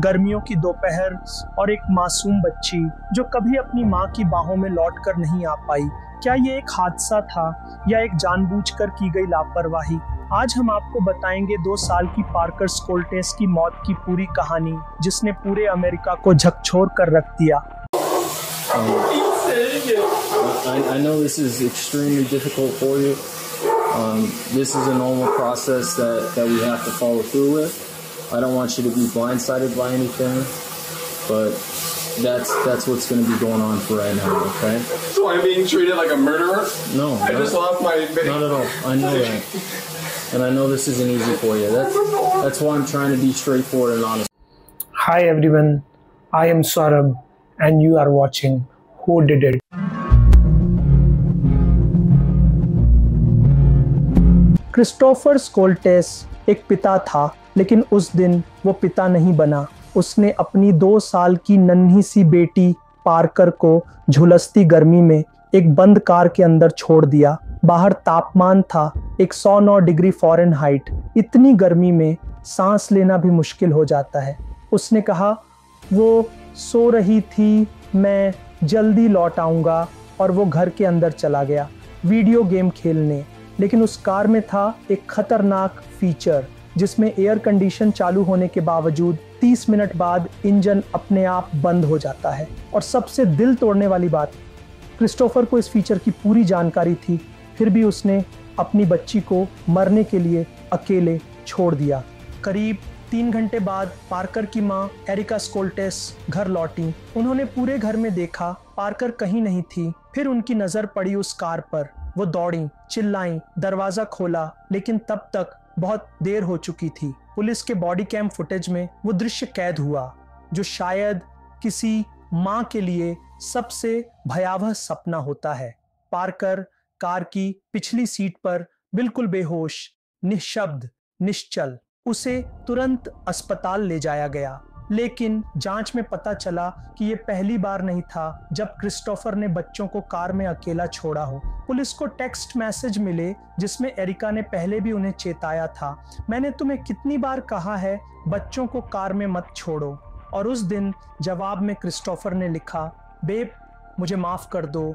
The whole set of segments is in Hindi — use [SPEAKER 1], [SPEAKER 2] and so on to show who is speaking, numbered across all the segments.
[SPEAKER 1] गर्मियों की दोपहर और एक मासूम बच्ची जो कभी अपनी माँ की बाहों में लौटकर नहीं आ पाई। क्या ये एक हादसा था या एक जानबूझकर की गई लापरवाही? आज हम आपको बताएंगे 2 साल की पार्कर स्कोल्टेस की मौत की पूरी कहानी, जिसने पूरे अमेरिका को झकझोर कर रख दिया।
[SPEAKER 2] I know this is extremely difficult for you. This is a normal process that we have to follow through with. I don't want you to be blindsided by anything, but that's what's going to be going on for right now, okay?
[SPEAKER 3] So I'm being treated like a murderer?
[SPEAKER 2] No.
[SPEAKER 3] I just lost my baby.
[SPEAKER 2] Not at all. I know that. And I know this isn't easy for you. That's why I'm trying to be straightforward and honest.
[SPEAKER 1] Hi everyone, I am Saurabh and you are watching Who Did It? Christopher Scholtes एक पिता था, लेकिन उस दिन वो पिता नहीं बना। उसने अपनी 2 साल की नन्ही सी बेटी पार्कर को झुलसती गर्मी में एक बंद कार के अंदर छोड़ दिया। बाहर तापमान था 109 डिग्री फ़ारेनहाइट। इतनी गर्मी में सांस लेना भी मुश्किल हो जाता है। उसने कहा वो सो रही थी, मैं जल्दी लौट आऊँगा, और वो घर के अंदर चला गया वीडियो गेम खेलने। लेकिन उस कार में था एक खतरनाक फीचर, जिसमें एयर कंडीशन चालू होने के बावजूद 30 मिनट बाद इंजन अपने आप बंद हो जाता है। और सबसे दिल तोड़ने वाली बात, क्रिस्टोफर को इस फीचर की पूरी जानकारी थी, फिर भी उसने अपनी बच्ची को मरने के लिए अकेले छोड़ दिया। करीब 3 घंटे बाद पार्कर की मां एरिका स्कोल्टेस घर लौटी। उन्होंने पूरे घर में देखा, पार्कर कहीं नहीं थी। फिर उनकी नजर पड़ी उस कार पर। वो दौड़ी, चिल्लाई, दरवाजा खोला, लेकिन तब तक बहुत देर हो चुकी थी। पुलिस के बॉडी कैम फुटेज में वो दृश्य कैद हुआ, जो शायद किसी मां के लिए सबसे भयावह सपना होता है। पार्कर कार की पिछली सीट पर बिल्कुल बेहोश, निशब्द, निश्चल। उसे तुरंत अस्पताल ले जाया गया, लेकिन जांच में पता चला कि ये पहली बार नहीं था जब क्रिस्टोफर ने बच्चों को कार में अकेला छोड़ा हो। पुलिस को टेक्स्ट मैसेज मिले जिसमें एरिका ने पहले भी उन्हें चेताया था, मैंने तुम्हें कितनी बार कहा है बच्चों को कार में मत छोड़ो। और उस दिन जवाब में क्रिस्टोफर ने लिखा, बेब मुझे माफ़ कर दो,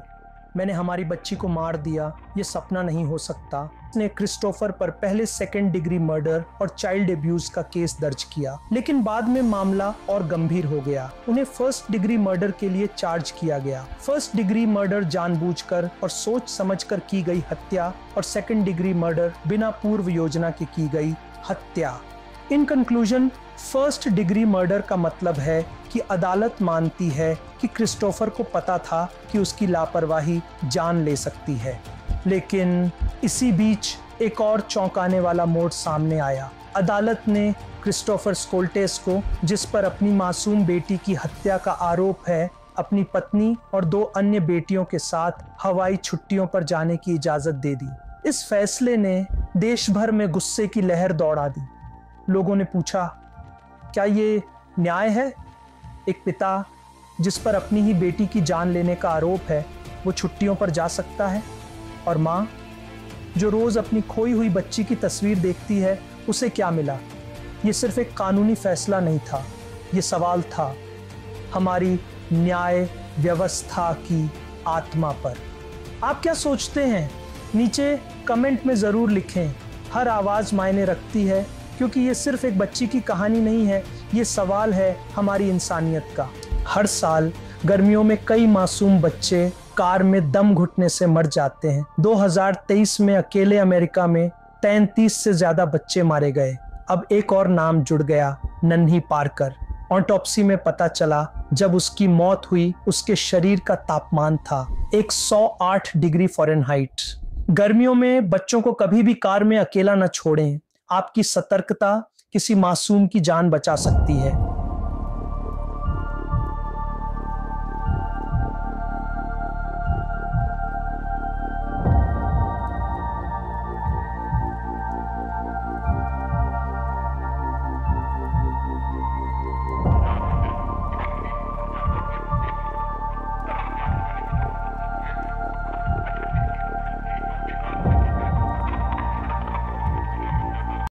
[SPEAKER 1] मैंने हमारी बच्ची को मार दिया, ये सपना नहीं हो सकता। उसने क्रिस्टोफर पर पहले 2nd डिग्री मर्डर और चाइल्ड अब्यूज का केस दर्ज किया, लेकिन बाद में मामला और गंभीर हो गया। उन्हें 1st डिग्री मर्डर के लिए चार्ज किया गया। 1st डिग्री मर्डर जानबूझकर और सोच समझकर की गई हत्या, और 2nd डिग्री मर्डर बिना पूर्व योजना के की गई हत्या। In conclusion, 1st degree murder का मतलब है कि अदालत मानती है कि क्रिस्टोफर को पता था कि उसकी लापरवाही जान ले सकती है। लेकिन इसी बीच एक और चौंकाने वाला मोड़ सामने आया। अदालत ने क्रिस्टोफर स्कोल्टेस को, जिस पर अपनी मासूम बेटी की हत्या का आरोप है, अपनी पत्नी और 2 अन्य बेटियों के साथ हवाई छुट्टियों पर जाने की इजाज़त दे दी। इस फैसले ने देश भर में गुस्से की लहर दौड़ा दी। लोगों ने पूछा, क्या ये न्याय है? एक पिता जिस पर अपनी ही बेटी की जान लेने का आरोप है, वो छुट्टियों पर जा सकता है? और माँ जो रोज़ अपनी खोई हुई बच्ची की तस्वीर देखती है, उसे क्या मिला? ये सिर्फ एक कानूनी फैसला नहीं था, ये सवाल था हमारी न्याय व्यवस्था की आत्मा पर। आप क्या सोचते हैं? नीचे कमेंट में ज़रूर लिखें। हर आवाज़ मायने रखती है, क्योंकि ये सिर्फ एक बच्ची की कहानी नहीं है, ये सवाल है हमारी इंसानियत का। हर साल गर्मियों में कई मासूम बच्चे कार में दम घुटने से मर जाते हैं। 2023 में अकेले अमेरिका में 33 से ज़्यादा बच्चे मारे गए। अब एक और नाम जुड़ गया, नन्ही पार्कर। ऑटोप्सी में पता चला, जब उसकी मौत हुई उसके शरीर का तापमान था 108 डिग्री फ़ारेनहाइट। गर्मियों में बच्चों को कभी भी कार में अकेला न छोड़ें। आपकी सतर्कता किसी मासूम की जान बचा सकती है।